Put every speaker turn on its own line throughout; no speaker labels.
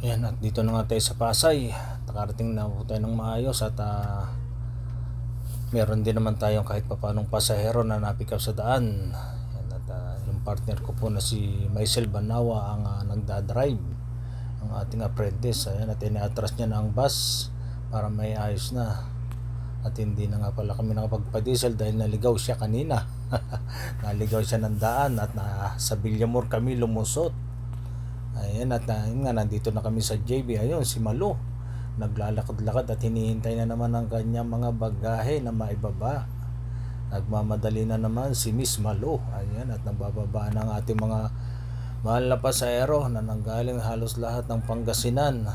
Ayan, at dito na nga tayo sa Pasay. Nakarating na po tayo ng maayos at meron din naman tayong kahit papanong pasahero na napick up sa daan. Ayan, at yung partner ko po na si Maisel Banawa ang nagdadrive, ang ating apprentice. Ayan, at ina-atras niya na ang bus para may ayos na. At hindi na nga pala kami nakapagpa-diesel dahil naligaw siya kanina. Naligaw siya ng daan at sa Villamor kami lumusot. Ayan, at yun nga, nandito na kami sa JB. Ayun, si Malo naglalakad-lakad at hinihintay na naman ang kanyang mga bagahe na maibaba. Nagmamadali na naman si Miss Malo. Ayan, at nabababa ng ating mga mahal na pasahero na nanggaling halos lahat ng Pangasinan.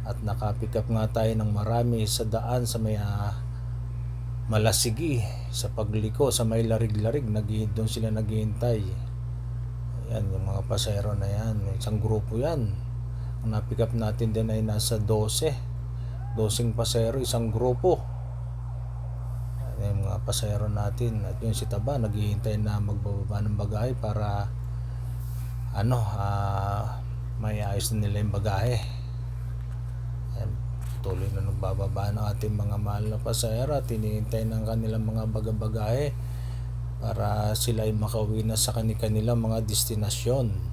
At nakapick up nga tayo ng marami sa daan sa may Malasigi, sa pagliko sa may larig-larig. Doon sila naghihintay. Ayan, yung mga pasahero na yan, isang grupo yan. Ang na-pick up natin din ay nasa 12 pasahero, isang grupo. Ayan, yung mga pasahero natin. At yun si Taba, naghihintay na magbababa ng bagahe para may ayos na nila yung bagahe. Ayan, tuloy na nagbababa ng ating mga mahal na pasahero at hinihintay ng kanilang mga bagahe para sila ay makauwi na sa kanilang mga destinasyon.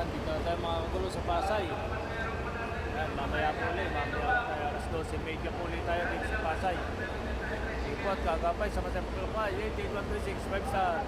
Dito na tayo mga kagulo sa Pasay. Ayan, mamaya po ulit, tayo alas 12:30 po ulit tayo dito sa Pasay. Ipot, kagapay sa Masay Pagkalakay, 881365 sa